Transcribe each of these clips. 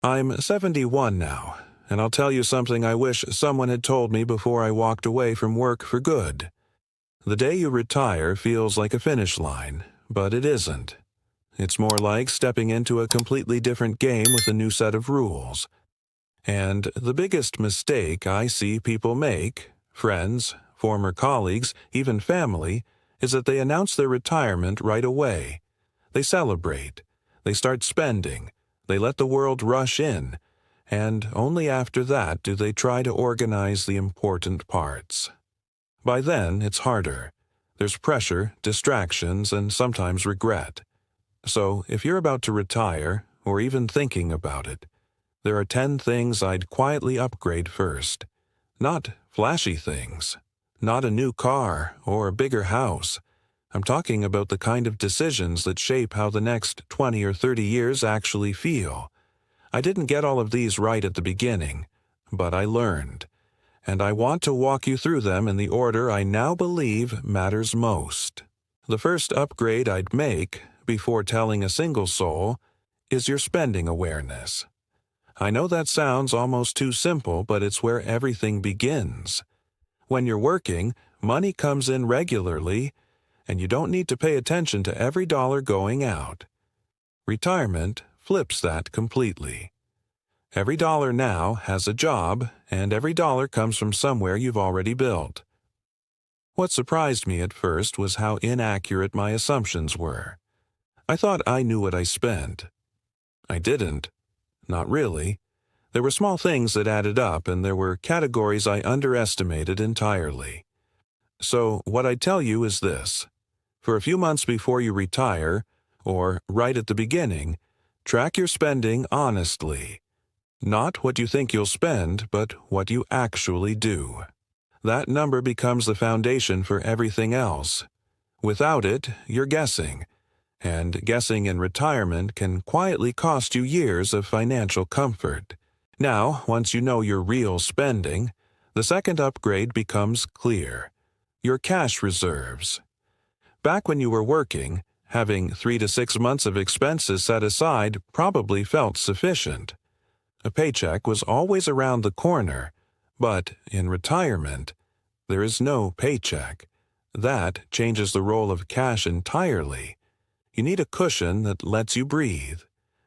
I'm 71 now, and I'll tell you something I wish someone had told me before I walked away from work for good. The day you retire feels like a finish line, but it isn't. It's more like stepping into a completely different game with a new set of rules. And the biggest mistake I see people make, friends, former colleagues, even family, is that they announce their retirement right away. They celebrate. They start spending. They let the world rush in. And only after that do they try to organize the important parts. By then, it's harder. There's pressure, distractions, and sometimes regret. So, if you're about to retire, or even thinking about it, there are 10 things I'd quietly upgrade first. Not flashy things. Not a new car or a bigger house. I'm talking about the kind of decisions that shape how the next 20 or 30 years actually feel. I didn't get all of these right at the beginning, but I learned. And I want to walk you through them in the order I now believe matters most. The first upgrade I'd make, before telling a single soul, is your spending awareness. I know that sounds almost too simple, but it's where everything begins. When you're working, money comes in regularly, and you don't need to pay attention to every dollar going out. Retirement flips that completely. Every dollar now has a job, and every dollar comes from somewhere you've already built. What surprised me at first was how inaccurate my assumptions were. I thought I knew what I spent. I didn't. Not really. There were small things that added up, and there were categories I underestimated entirely. So what I tell you is this. For a few months before you retire, or right at the beginning, track your spending honestly. Not what you think you'll spend, but what you actually do. That number becomes the foundation for everything else. Without it, you're guessing. And guessing in retirement can quietly cost you years of financial comfort. Now, once you know your real spending, the second upgrade becomes clear. Your cash reserves. Back when you were working, having 3 to 6 months of expenses set aside probably felt sufficient. A paycheck was always around the corner, but in retirement, there is no paycheck. That changes the role of cash entirely. You need a cushion that lets you breathe.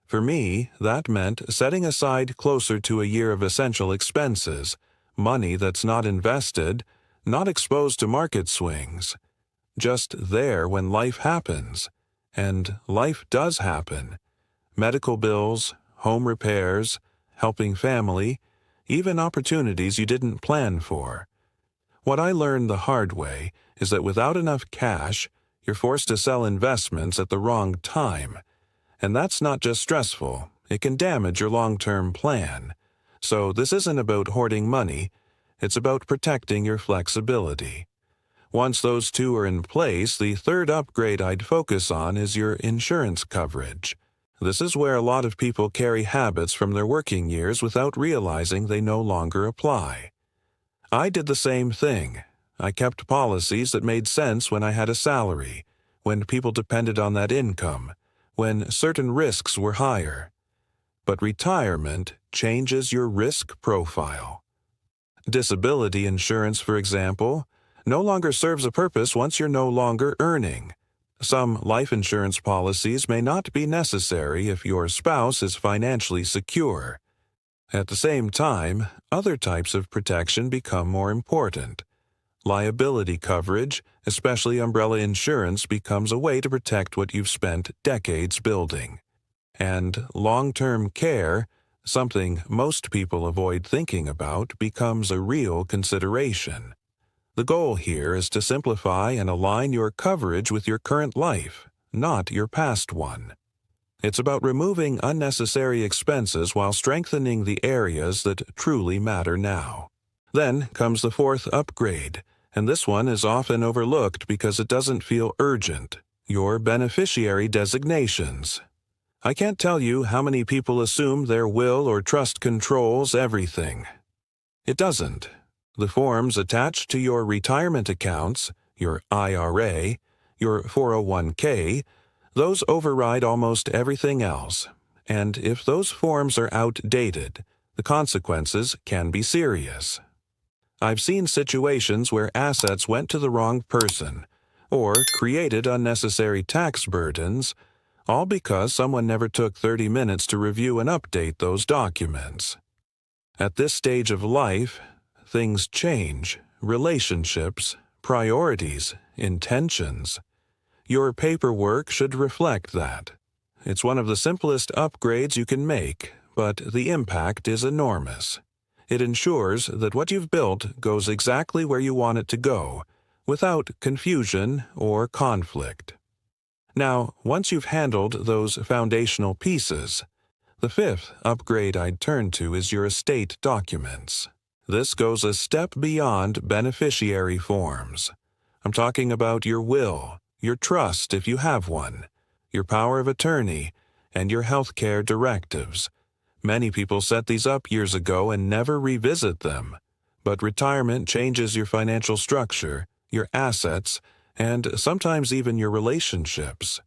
For me, that meant setting aside closer to a year of essential expenses, money that's not invested, not exposed to market swings. Just there when life happens. And life does happen. Medical bills, home repairs, helping family, even opportunities you didn't plan for. What I learned the hard way is that without enough cash, you're forced to sell investments at the wrong time. And that's not just stressful, it can damage your long-term plan. So this isn't about hoarding money, it's about protecting your flexibility. Once those two are in place, the third upgrade I'd focus on is your insurance coverage. This is where a lot of people carry habits from their working years without realizing they no longer apply. I did the same thing. I kept policies that made sense when I had a salary, when people depended on that income, when certain risks were higher. But retirement changes your risk profile. Disability insurance, for example, no longer serves a purpose once you're no longer earning. Some life insurance policies may not be necessary if your spouse is financially secure. At the same time, other types of protection become more important. Liability coverage, especially umbrella insurance, becomes a way to protect what you've spent decades building. And long-term care, something most people avoid thinking about, becomes a real consideration. The goal here is to simplify and align your coverage with your current life, not your past one. It's about removing unnecessary expenses while strengthening the areas that truly matter now. Then comes the fourth upgrade, and this one is often overlooked because it doesn't feel urgent: your beneficiary designations. I can't tell you how many people assume their will or trust controls everything. It doesn't. The forms attached to your retirement accounts, your IRA, your 401k, those override almost everything else, And if those forms are outdated, the consequences can be serious. I've seen situations where assets went to the wrong person or created unnecessary tax burdens, all because someone never took 30 minutes to review and update those documents. At this stage of life, things change, relationships, priorities, intentions. Your paperwork should reflect that. It's one of the simplest upgrades you can make, but the impact is enormous. It ensures that what you've built goes exactly where you want it to go, without confusion or conflict. Now, once you've handled those foundational pieces, the fifth upgrade I'd turn to is your estate documents. This goes a step beyond beneficiary forms. I'm talking about your will, your trust if you have one, your power of attorney, and your healthcare directives. Many people set these up years ago and never revisit them. But retirement changes your financial structure, your assets, and sometimes even your relationships.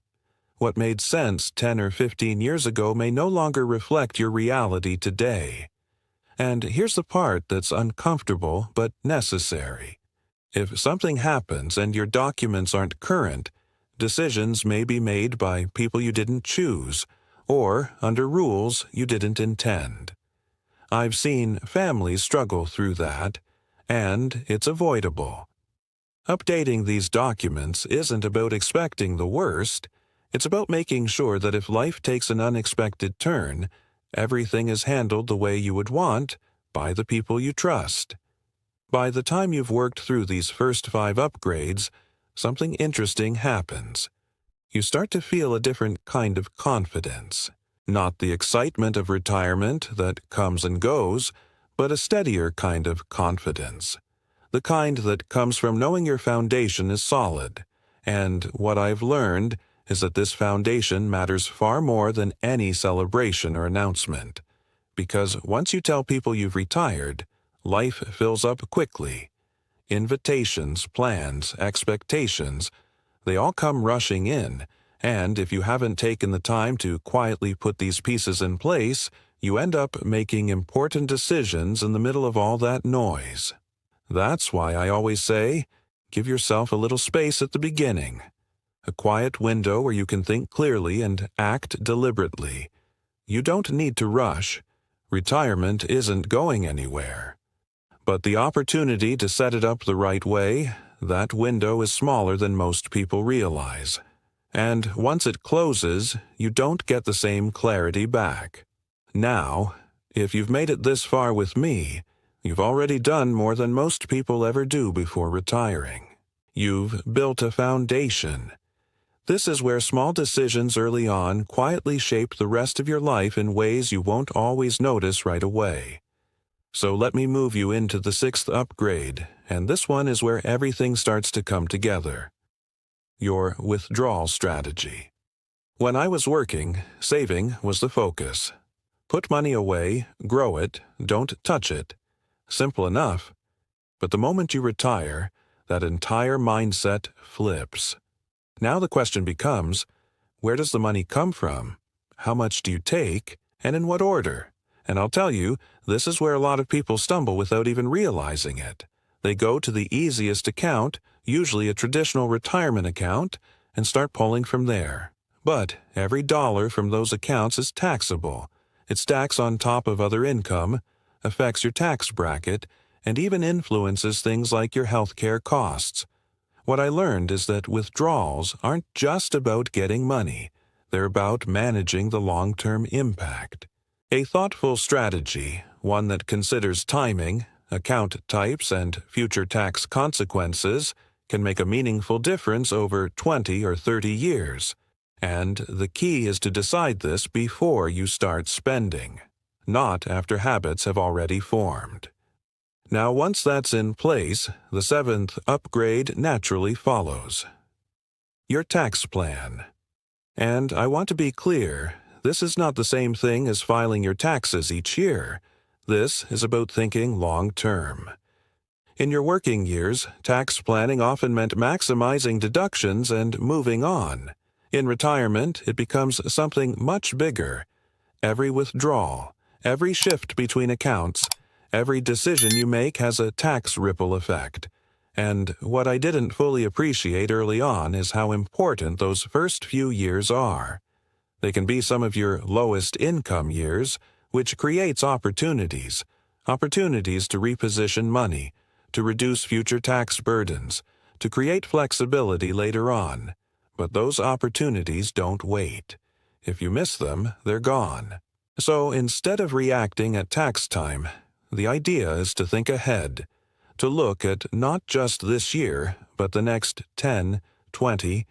What made sense 10 or 15 years ago may no longer reflect your reality today. And here's the part that's uncomfortable but necessary. If something happens and your documents aren't current, decisions may be made by people you didn't choose, or under rules you didn't intend. I've seen families struggle through that, and it's avoidable. Updating these documents isn't about expecting the worst. It's about making sure that if life takes an unexpected turn, everything is handled the way you would want by the people you trust. By the time you've worked through these first 5 upgrades, something interesting happens. You start to feel a different kind of confidence. Not the excitement of retirement that comes and goes, but a steadier kind of confidence. The kind that comes from knowing your foundation is solid. And what I've learned is that this foundation matters far more than any celebration or announcement. Because once you tell people you've retired, life fills up quickly. Invitations, plans, expectations, they all come rushing in, and if you haven't taken the time to quietly put these pieces in place, you end up making important decisions in the middle of all that noise. That's why I always say, give yourself a little space at the beginning. A quiet window where you can think clearly and act deliberately. You don't need to rush. Retirement isn't going anywhere. But the opportunity to set it up the right way, that window is smaller than most people realize. And once it closes, you don't get the same clarity back. Now, if you've made it this far with me, you've already done more than most people ever do before retiring. You've built a foundation. This is where small decisions early on quietly shape the rest of your life in ways you won't always notice right away. So let me move you into the 6th upgrade, and this one is where everything starts to come together. Your withdrawal strategy. When I was working, saving was the focus. Put money away, grow it, don't touch it. Simple enough. But the moment you retire, that entire mindset flips. Now the question becomes, where does the money come from? How much do you take, and in what order? And I'll tell you, this is where a lot of people stumble without even realizing it. They go to the easiest account, usually a traditional retirement account, and start pulling from there. But every dollar from those accounts is taxable. It stacks on top of other income, affects your tax bracket, and even influences things like your healthcare costs. What I learned is that withdrawals aren't just about getting money. They're about managing the long-term impact. A thoughtful strategy, one that considers timing, account types, and future tax consequences, can make a meaningful difference over 20 or 30 years. And the key is to decide this before you start spending, not after habits have already formed. Now, once that's in place, the 7th upgrade naturally follows. Your tax plan. And I want to be clear, this is not the same thing as filing your taxes each year. This is about thinking long-term. In your working years, tax planning often meant maximizing deductions and moving on. In retirement, it becomes something much bigger. every withdrawal, every shift between accounts, every decision you make has a tax ripple effect. And what I didn't fully appreciate early on is how important those first few years are. They can be some of your lowest income years, which creates opportunities to reposition money, to reduce future tax burdens, to create flexibility later on. But those opportunities don't wait. If you miss them, they're gone. So instead of reacting at tax time, the idea is to think ahead, to look at not just this year, but the next 10, 20,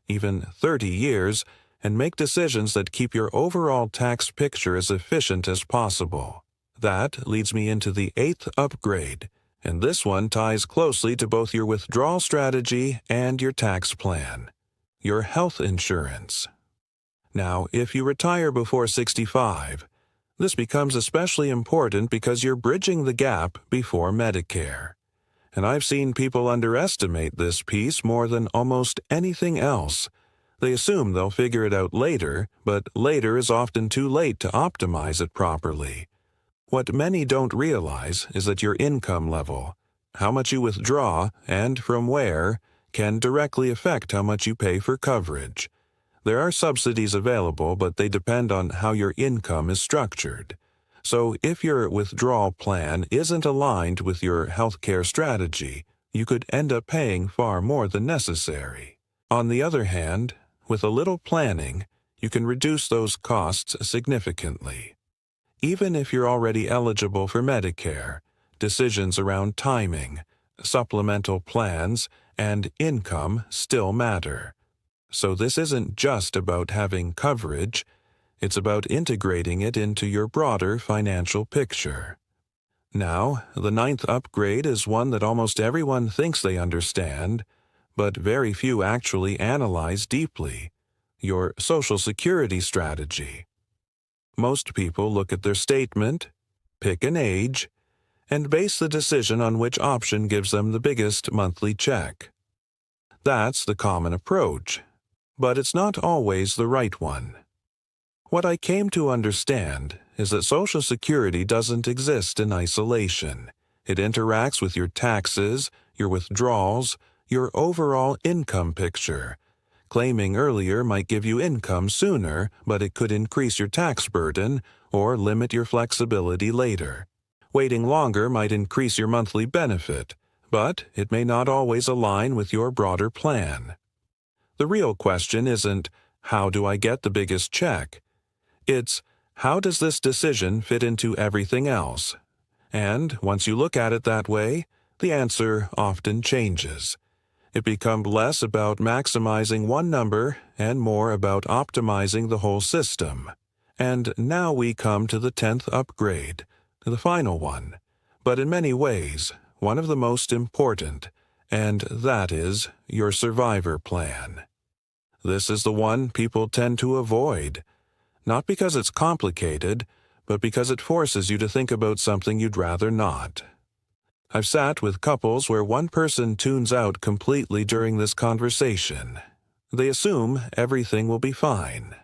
even 30 years, and make decisions that keep your overall tax picture as efficient as possible. That leads me into the 8th upgrade, and this one ties closely to both your withdrawal strategy and your tax plan: your health insurance. Now, if you retire before 65, this becomes especially important because you're bridging the gap before Medicare. And I've seen people underestimate this piece more than almost anything else. They assume they'll figure it out later, but later is often too late to optimize it properly. What many don't realize is that your income level, how much you withdraw, and from where, can directly affect how much you pay for coverage. There are subsidies available, but they depend on how your income is structured. So if your withdrawal plan isn't aligned with your healthcare strategy, you could end up paying far more than necessary. On the other hand, with a little planning, you can reduce those costs significantly. Even if you're already eligible for Medicare, decisions around timing, supplemental plans, and income still matter. So this isn't just about having coverage, it's about integrating it into your broader financial picture. Now, the 9th upgrade is one that almost everyone thinks they understand, but very few actually analyze deeply: your Social Security strategy. Most people look at their statement, pick an age, and base the decision on which option gives them the biggest monthly check. That's the common approach, but it's not always the right one. What I came to understand is that Social Security doesn't exist in isolation. It interacts with your taxes, your withdrawals, your overall income picture. Claiming earlier might give you income sooner, but it could increase your tax burden or limit your flexibility later. Waiting longer might increase your monthly benefit, but it may not always align with your broader plan. The real question isn't, how do I get the biggest check? It's, how does this decision fit into everything else? And once you look at it that way, the answer often changes. It becomes less about maximizing one number and more about optimizing the whole system. And now we come to the 10th upgrade, the final one, but in many ways, one of the most important, and that is your survivor plan. This is the one people tend to avoid, not because it's complicated, but because it forces you to think about something you'd rather not. I've sat with couples where one person tunes out completely during this conversation. They assume everything will be fine.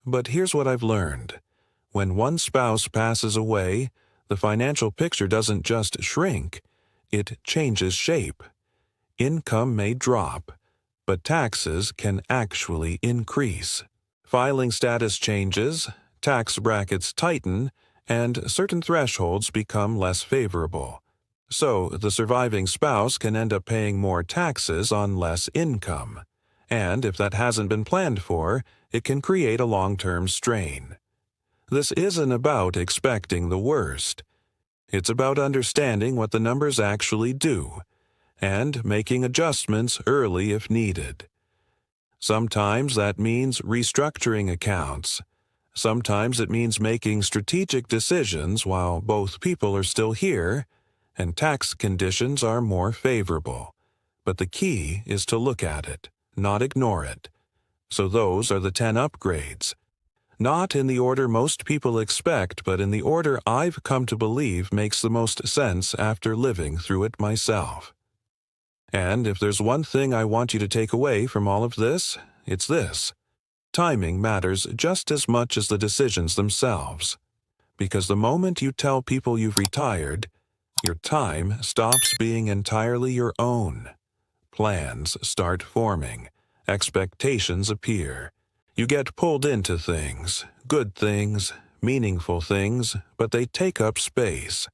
But here's what I've learned. When one spouse passes away, the financial picture doesn't just shrink, it changes shape. Income may drop, but taxes can actually increase. Filing status changes, tax brackets tighten, and certain thresholds become less favorable. So the surviving spouse can end up paying more taxes on less income. And if that hasn't been planned for, it can create a long-term strain. This isn't about expecting the worst. It's about understanding what the numbers actually do, and making adjustments early if needed. Sometimes that means restructuring accounts. Sometimes it means making strategic decisions while both people are still here and tax conditions are more favorable. But the key is to look at it, not ignore it. So those are the 10 upgrades. Not in the order most people expect, but in the order I've come to believe makes the most sense after living through it myself. And if there's one thing I want you to take away from all of this, it's this. Timing matters just as much as the decisions themselves, because the moment you tell people you've retired, your time stops being entirely your own. Plans start forming, expectations appear. You get pulled into things, good things, meaningful things, but they take up space.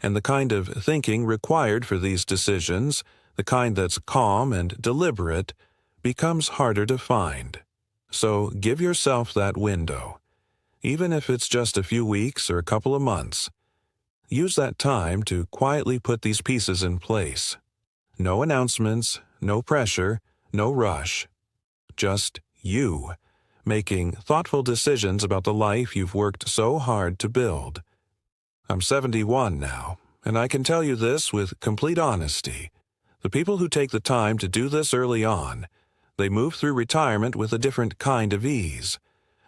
And the kind of thinking required for these decisions, the kind that's calm and deliberate, becomes harder to find. So give yourself that window, even if it's just a few weeks or a couple of months. Use that time to quietly put these pieces in place. No announcements, no pressure, no rush. Just you, making thoughtful decisions about the life you've worked so hard to build. I'm 71 now, and I can tell you this with complete honesty. The people who take the time to do this early on, they move through retirement with a different kind of ease.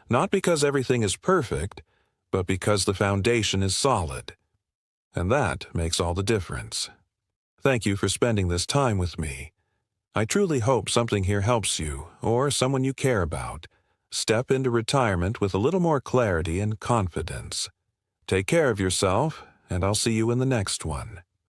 Not because everything is perfect, but because the foundation is solid. And that makes all the difference. Thank you for spending this time with me. I truly hope something here helps you, or someone you care about, step into retirement with a little more clarity and confidence. Take care of yourself, and I'll see you in the next one.